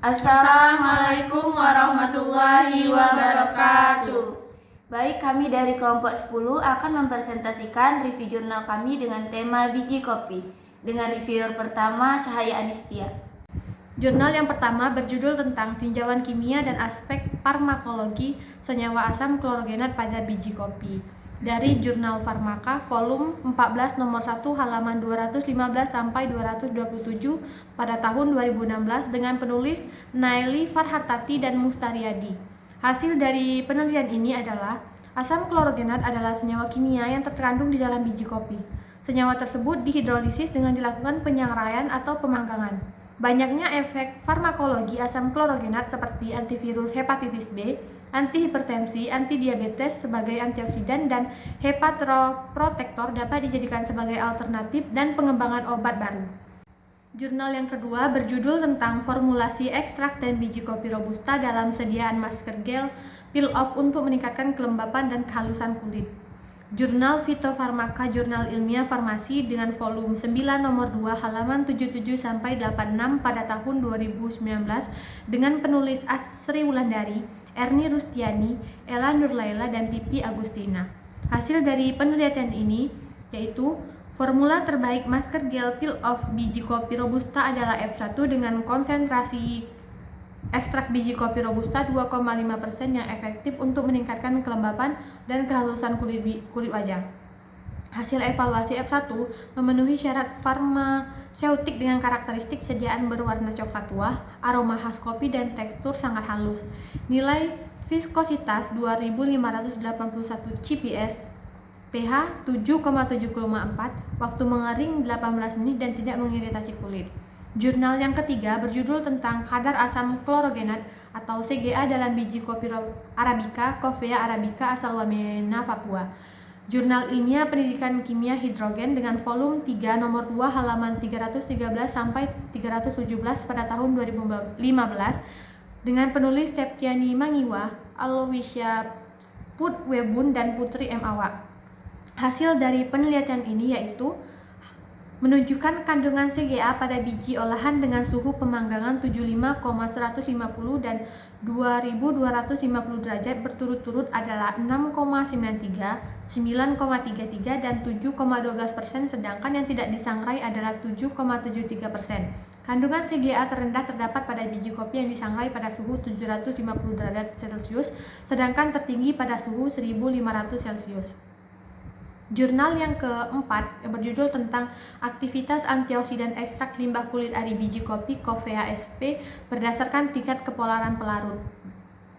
Assalamualaikum warahmatullahi wabarakatuh. Baik, kami dari kelompok 10 akan mempresentasikan review jurnal kami dengan tema biji kopi. Dengan reviewer pertama, Cahaya Anistia. Jurnal yang pertama berjudul tentang tinjauan kimia dan aspek farmakologi senyawa asam klorogenat pada biji kopi. Dari Jurnal Farmaka, volume 14 nomor 1 halaman 215 sampai 227 pada tahun 2016 dengan penulis Naili Farhatati dan Mustariadi. Hasil dari penelitian ini adalah asam klorogenat adalah senyawa kimia yang terkandung di dalam biji kopi. Senyawa tersebut dihidrolisis dengan dilakukan penyangrai atau pemanggangan. Banyaknya efek farmakologi asam klorogenat seperti antivirus hepatitis B, antihipertensi, antidiabetes sebagai antioksidan, dan hepatoprotektor dapat dijadikan sebagai alternatif dan pengembangan obat baru. Jurnal yang kedua berjudul tentang formulasi ekstrak dan biji kopi robusta dalam sediaan masker gel peel-off untuk meningkatkan kelembapan dan kehalusan kulit. Jurnal Fitofarmaka Jurnal Ilmiah Farmasi dengan volume 9 nomor 2 halaman 77 sampai 86 pada tahun 2019 dengan penulis Asri Wulandari, Erni Rustiani, Ella Nurlaila, dan Pipi Agustina. Hasil dari penelitian ini yaitu formula terbaik masker gel peel-off biji kopi robusta adalah F1 dengan konsentrasi ekstrak biji kopi robusta 2,5% yang efektif untuk meningkatkan kelembapan dan kehalusan kulit wajah. Hasil evaluasi F1 memenuhi syarat farmaseutik dengan karakteristik sediaan berwarna coklat tua, aroma khas kopi, dan tekstur sangat halus. Nilai viskositas 2581 CPS, pH 7,74, waktu mengering 18 menit dan tidak mengiritasi kulit. Jurnal yang ketiga berjudul tentang kadar asam klorogenat atau CGA dalam biji kopi Arabica, Coffea arabica asal Wamena, Papua. Jurnal Ilmiah Pendidikan Kimia Hidrogen dengan volume 3 nomor 2 halaman 313 sampai 317 pada tahun 2015 dengan penulis Septiani Mangiwa, Alwisya Putwebun, dan Putri M. Awa. Hasil dari penelitian ini yaitu menunjukkan kandungan CGA pada biji olahan dengan suhu pemanggangan 75,150 dan 2250 derajat berturut-turut adalah 6,93, 9,33, dan 7,12%, sedangkan yang tidak disangrai adalah 7,73%. Kandungan CGA terendah terdapat pada biji kopi yang disangrai pada suhu 750 derajat Celcius, sedangkan tertinggi pada suhu 1500 Celcius. Jurnal yang keempat yang berjudul tentang aktivitas antioksidan ekstrak limbah kulit ari biji kopi Coffea sp berdasarkan tingkat kepolaran pelarut.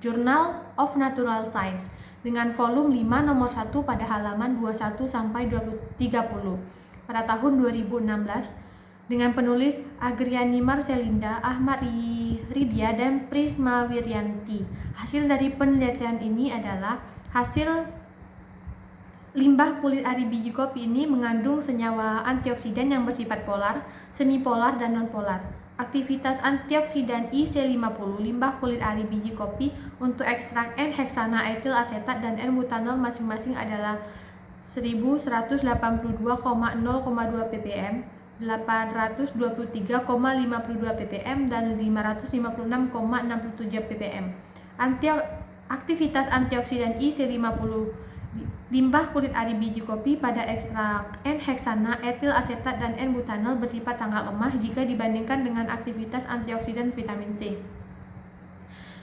Jurnal of Natural Science dengan volume 5 nomor 1 pada halaman 21 sampai 30 pada tahun 2016 dengan penulis Agriani Marcelinda, Ahmad Ridya, dan Prisma Wiryanti. Hasil dari penelitian ini adalah hasil limbah kulit ari biji kopi ini mengandung senyawa antioksidan yang bersifat polar, semipolar, dan nonpolar. Aktivitas antioksidan IC50 limbah kulit ari biji kopi untuk ekstrak N-heksana etil asetat dan N-butanol masing-masing adalah 1182,02 ppm, 823,52 ppm, dan 556,67 ppm. Aktivitas antioksidan IC50 limbah kulit ari biji kopi pada ekstrak N-heksana etil asetat dan N-butanol bersifat sangat lemah jika dibandingkan dengan aktivitas antioksidan vitamin C.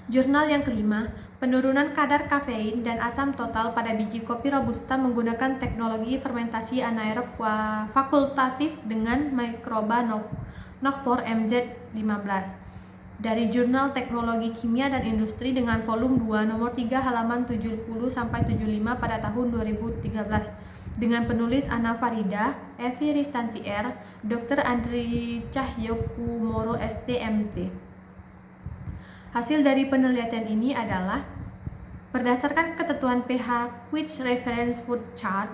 Jurnal yang kelima, penurunan kadar kafein dan asam total pada biji kopi robusta menggunakan teknologi fermentasi anaerob fakultatif dengan mikroba Nockpor MZ15. Dari Jurnal Teknologi Kimia dan Industri dengan volume 2 nomor 3 halaman 70 sampai 75 pada tahun 2013 dengan penulis Ana Farida, Evi Ristanti R, Dr. Andri Cahyokumoro STMT. Hasil dari penelitian ini adalah berdasarkan ketentuan pH Quick Reference Food Chart,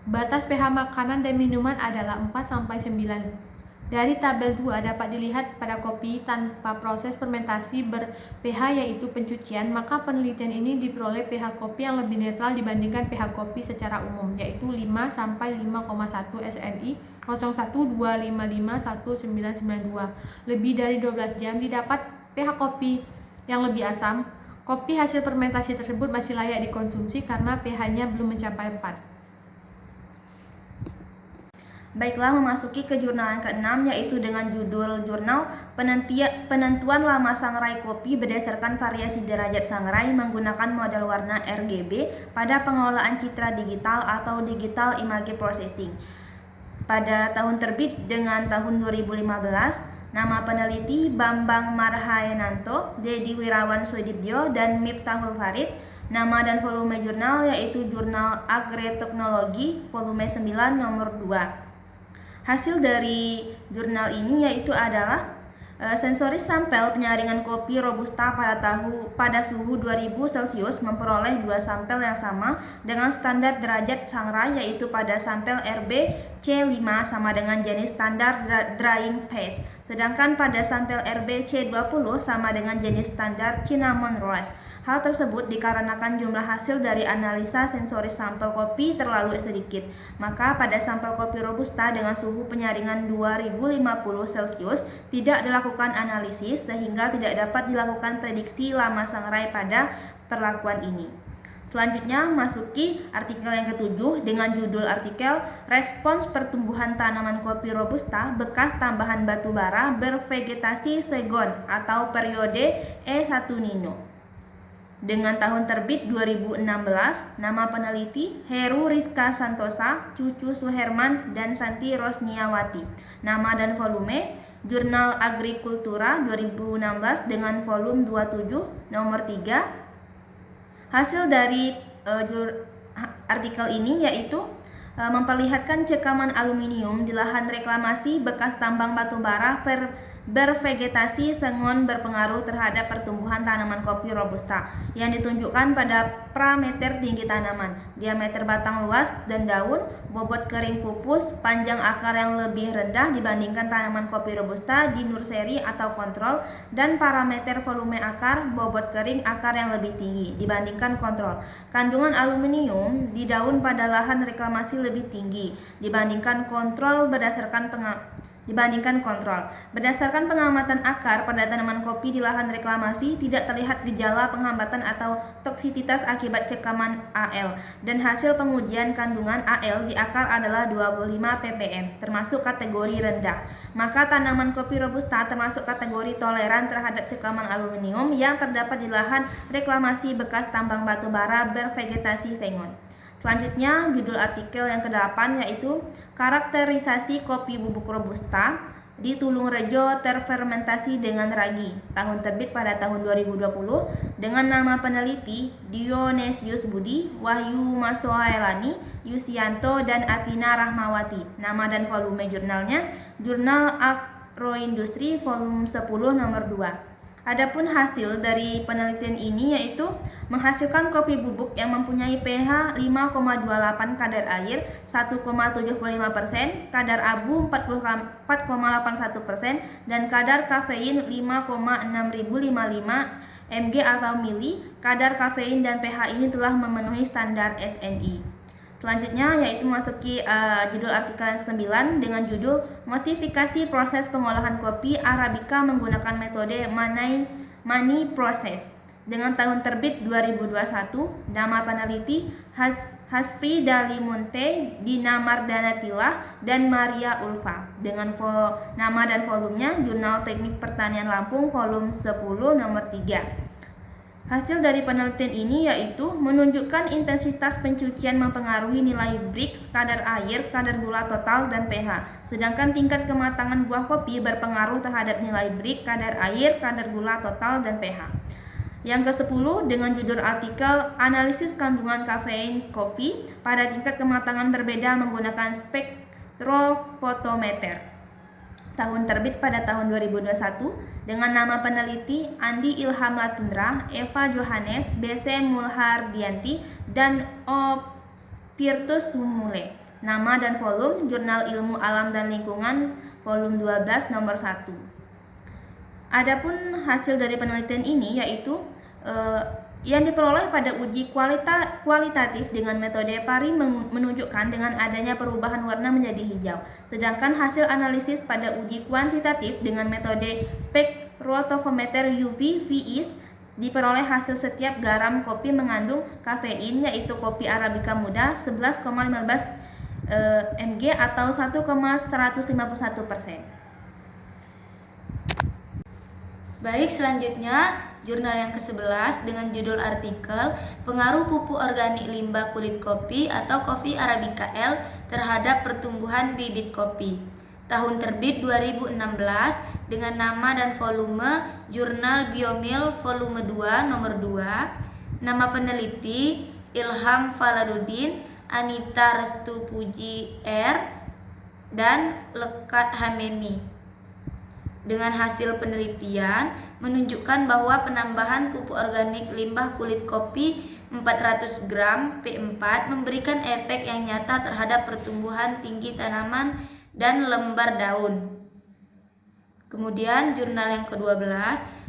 batas pH makanan dan minuman adalah 4 sampai 9. Dari tabel 2 dapat dilihat pada kopi tanpa proses fermentasi ber-pH yaitu pencucian, maka penelitian ini diperoleh pH kopi yang lebih netral dibandingkan pH kopi secara umum yaitu 5 sampai 5,1 SNI 0125519992. Lebih dari 12 jam didapat pH kopi yang lebih asam, kopi hasil fermentasi tersebut masih layak dikonsumsi karena pH-nya belum mencapai 4. Baiklah, memasuki ke jurnal yang ke-6, yaitu dengan judul Jurnal Penentuan Lama Sangrai Kopi berdasarkan variasi derajat sangrai menggunakan model warna RGB pada pengelolaan citra digital atau Digital Image Processing. Pada tahun terbit dengan tahun 2015, nama peneliti Bambang Marhayananto, Dedi Wirawan Sudibyo, dan Miftahul Farid. Nama dan volume jurnal yaitu Jurnal Agroteknologi volume 9 nomor 2. Hasil dari jurnal ini yaitu adalah sensoris sampel penyaringan kopi Robusta pada suhu 2000 Celcius memperoleh 2 sampel yang sama dengan standar derajat sangrai, yaitu pada sampel RB C5 sama dengan jenis standar drying paste, sedangkan pada sampel RB C20 sama dengan jenis standar cinnamon roast. Hal tersebut dikarenakan jumlah hasil dari analisa sensoris sampel kopi terlalu sedikit. Maka pada sampel kopi Robusta dengan suhu penyaringan 2050 Celcius tidak dilakukan analisis sehingga tidak dapat dilakukan prediksi lama sangrai pada perlakuan ini. Selanjutnya masuki artikel yang ke-7 dengan judul artikel Respons Pertumbuhan Tanaman Kopi Robusta bekas tambahan batu bara bervegetasi segon atau periode E1 Nino. Dengan tahun terbit 2016, nama peneliti Heru Rizka Santosa, Cucu Suherman, dan Santi Rosniawati. Nama dan volume Jurnal Agrikultura 2016 dengan volume 27 nomor 3. Hasil dari artikel ini yaitu memperlihatkan cekaman aluminium di lahan reklamasi bekas tambang batu bara bervegetasi sengon berpengaruh terhadap pertumbuhan tanaman kopi Robusta yang ditunjukkan pada parameter tinggi tanaman, diameter batang luas dan daun, bobot kering pupus, panjang akar yang lebih rendah dibandingkan tanaman kopi Robusta di nursery atau kontrol, dan parameter volume akar, bobot kering akar yang lebih tinggi dibandingkan kontrol. Kandungan aluminium di daun pada lahan reklamasi lebih tinggi dibandingkan kontrol berdasarkan Berdasarkan pengamatan akar pada tanaman kopi di lahan reklamasi, tidak terlihat gejala penghambatan atau toksisitas akibat cekaman AL, dan hasil pengujian kandungan AL di akar adalah 25 ppm, termasuk kategori rendah. Maka tanaman kopi Robusta termasuk kategori toleran terhadap cekaman aluminium yang terdapat di lahan reklamasi bekas tambang batu bara bervegetasi sengon. Selanjutnya, judul artikel yang ke-8 yaitu Karakterisasi Kopi Bubuk Robusta di Tulungrejo terfermentasi dengan ragi. Tahun terbit pada tahun 2020 dengan nama peneliti Dionysius Budi, Wahyu Masoaelani, Yusianto, dan Atina Rahmawati. Nama dan volume jurnalnya Jurnal Agroindustri volume 10 nomor 2. Adapun hasil dari penelitian ini yaitu menghasilkan kopi bubuk yang mempunyai pH 5,28, kadar air 1,75%, kadar abu 4,81%, dan kadar kafein 5,6055 mg atau mili. Kadar kafein dan pH ini telah memenuhi standar SNI. Selanjutnya yaitu masuki judul artikel yang ke-9 dengan judul Modifikasi Proses Pengolahan Kopi Arabica Menggunakan Metode Money Process. Dengan tahun terbit 2021, nama peneliti Hasfi Dalimunte, Dina Mardanatilah, dan Maria Ulfa. Dengan nama dan volumenya Jurnal Teknik Pertanian Lampung volume 10 nomor 3. Hasil dari penelitian ini yaitu menunjukkan intensitas pencucian mempengaruhi nilai Brix, kadar air, kadar gula total, dan pH. Sedangkan tingkat kematangan buah kopi berpengaruh terhadap nilai Brix, kadar air, kadar gula total, dan pH. Yang ke-10 dengan judul artikel Analisis Kandungan Kafein Kopi pada tingkat kematangan berbeda menggunakan spektrofotometer. Tahun terbit pada tahun 2021 dengan nama peneliti Andi Ilham Latundra, Eva Johannes, BC Mulhardianti, dan O. Pirtus Mule. Nama dan volume Jurnal Ilmu Alam dan Lingkungan volume 12 nomor 1. Adapun hasil dari penelitian ini yaitu yang diperoleh pada uji kualitatif dengan metode Pari menunjukkan dengan adanya perubahan warna menjadi hijau. Sedangkan hasil analisis pada uji kuantitatif dengan metode Rotavometer UV VIS diperoleh hasil setiap garam kopi mengandung kafein, yaitu kopi Arabica muda 11,15 mg atau 1,151%. Baik, selanjutnya jurnal yang ke-11 dengan judul artikel Pengaruh Pupuk Organik Limbah Kulit Kopi atau Kopi Arabica L terhadap Pertumbuhan Bibit Kopi. Tahun terbit 2016 dengan nama dan volume Jurnal Biomil volume 2 nomor 2. Nama peneliti Ilham Falaluddin, Anita Restu Puji R, dan Lekat Hameni. Dengan hasil penelitian menunjukkan bahwa penambahan pupuk organik limbah kulit kopi 400 gram P4 memberikan efek yang nyata terhadap pertumbuhan tinggi tanaman dan lembar daun. Kemudian jurnal yang ke-12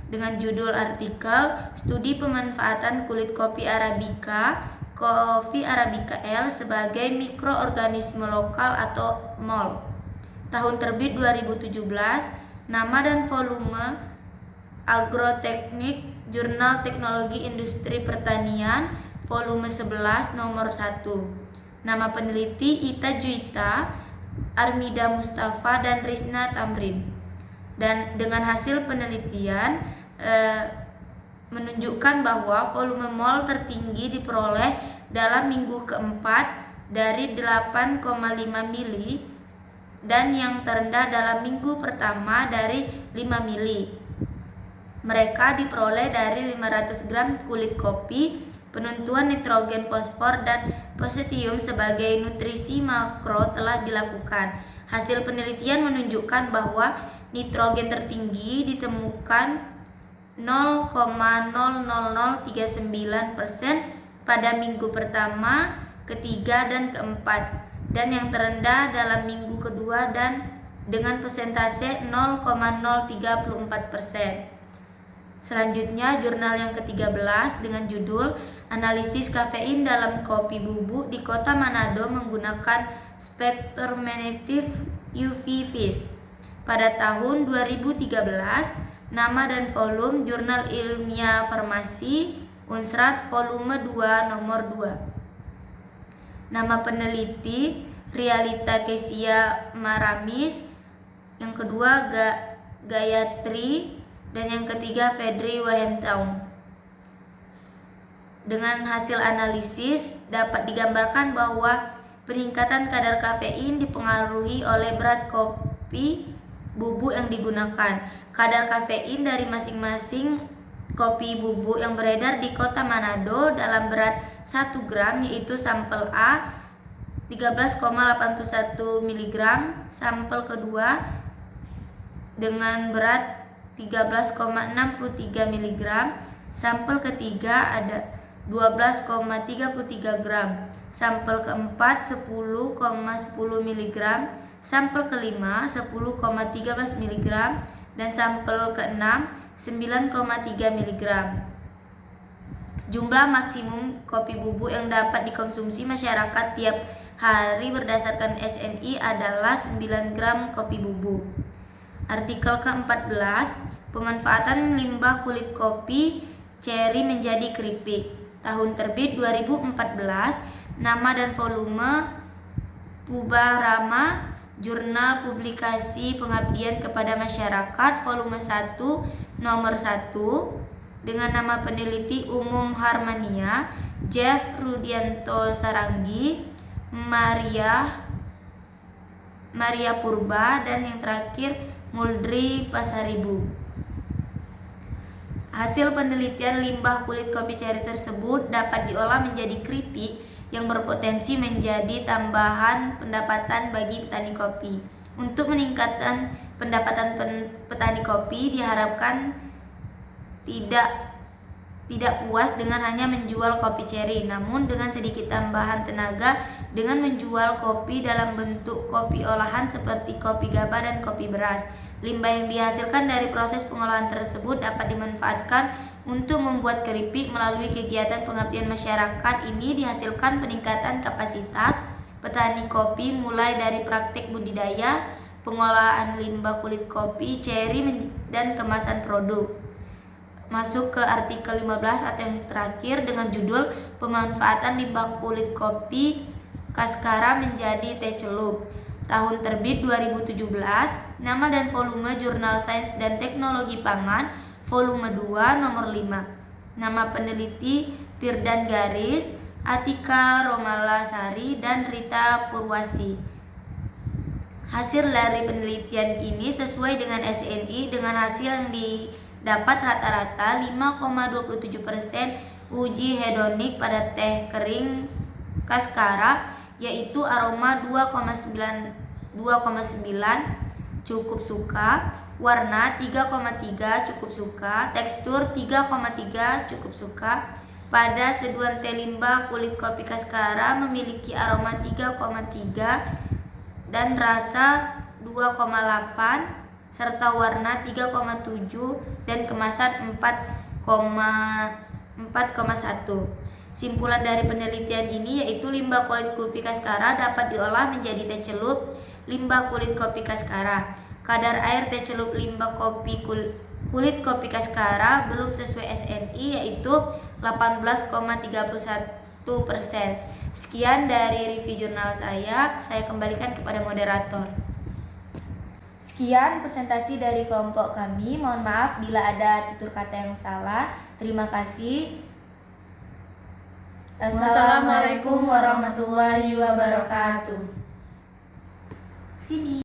dengan judul artikel Studi Pemanfaatan Kulit Kopi Arabica L sebagai mikroorganisme lokal atau MOL. Tahun terbit 2017, nama dan volume Agroteknik Jurnal Teknologi Industri Pertanian volume 11 nomor 1. Nama peneliti Ita Juita, Armida Mustafa, dan Risna Tamrin. Dan dengan hasil penelitian menunjukkan bahwa volume mol tertinggi diperoleh dalam minggu keempat dari 8,5 mili dan yang terendah dalam minggu pertama dari 5 mili. Mereka diperoleh dari 500 gram kulit kopi. Penentuan nitrogen, fosfor, dan positium sebagai nutrisi makro telah dilakukan. Hasil penelitian menunjukkan bahwa nitrogen tertinggi ditemukan 0,00039% pada minggu pertama, ketiga, dan keempat, dan yang terendah dalam minggu kedua dan dengan persentase 0,034%. Selanjutnya jurnal yang ke-13 dengan judul Analisis Kafein dalam Kopi Bubuk di Kota Manado menggunakan Spektrometrik UV VIS. Pada tahun 2013, nama dan volume Jurnal Ilmiah Farmasi Unsrat volume 2 nomor 2. Nama peneliti Realita Kesia Maramis, yang kedua Gayatri, dan yang ketiga Fedri Wahentaun. Dengan hasil analisis dapat digambarkan bahwa peningkatan kadar kafein dipengaruhi oleh berat kopi bubuk yang digunakan. Kadar kafein dari masing-masing kopi bubuk yang beredar di Kota Manado dalam berat 1 gram, yaitu sampel A 13,81 mg, sampel kedua dengan berat 13,63 mg, sampel ketiga ada 12,33 gram, sampel keempat 10,10 mg, sampel kelima 10,13 mg, dan sampel keenam 9,3 mg. Jumlah maksimum kopi bubuk yang dapat dikonsumsi masyarakat tiap hari berdasarkan SNI adalah 9 gram kopi bubuk. Artikel ke-14, pemanfaatan limbah kulit kopi ceri menjadi keripik. Tahun terbit 2014, nama dan volume Pubah Rama, Jurnal Publikasi Pengabdian kepada Masyarakat volume 1 nomor 1, dengan nama peneliti umum Harmania, Jeff Rudianto Saranggi, Maria Purba, dan yang terakhir Muldri Pasaribu. Hasil penelitian limbah kulit kopi ceri tersebut dapat diolah menjadi keripik yang berpotensi menjadi tambahan pendapatan bagi petani kopi. Untuk meningkatkan pendapatan petani kopi diharapkan tidak puas dengan hanya menjual kopi ceri, namun dengan sedikit tambahan tenaga dengan menjual kopi dalam bentuk kopi olahan seperti kopi gabah dan kopi beras. Limbah yang dihasilkan dari proses pengolahan tersebut dapat dimanfaatkan untuk membuat keripik. Melalui kegiatan pengabdian masyarakat ini dihasilkan peningkatan kapasitas petani kopi mulai dari praktik budidaya, pengolahan limbah kulit kopi ceri dan kemasan produk. Masuk ke artikel 15 atau yang terakhir dengan judul pemanfaatan limbah kulit kopi Kaskara menjadi teh celup. Tahun terbit 2017, nama dan volume Jurnal Sains dan Teknologi Pangan, volume 2 nomor 5. Nama peneliti Firdan Garis, Atika Romalasari, dan Rita Purwasi. Hasil dari penelitian ini sesuai dengan SNI dengan hasil yang didapat rata-rata 5,27% uji hedonik pada teh kering Kaskara, yaitu aroma 2,9 cukup suka, warna 3,3 cukup suka, tekstur 3,3 cukup suka. Pada seduhan teh limbah kulit kopi Kaskara memiliki aroma 3,3 dan rasa 2,8 serta warna 3,7 dan kemasan 4,1. Simpulan dari penelitian ini yaitu limbah kulit kopi Kaskara dapat diolah menjadi teh celup limbah kulit kopi Kaskara. Kadar air teh celup limbah kopi kulit kopi Kaskara belum sesuai SNI yaitu 18,31%. Sekian dari review jurnal saya kembalikan kepada moderator. Sekian presentasi dari kelompok kami. Mohon maaf bila ada tutur kata yang salah. Terima kasih. Assalamualaikum warahmatullahi wabarakatuh. Sini.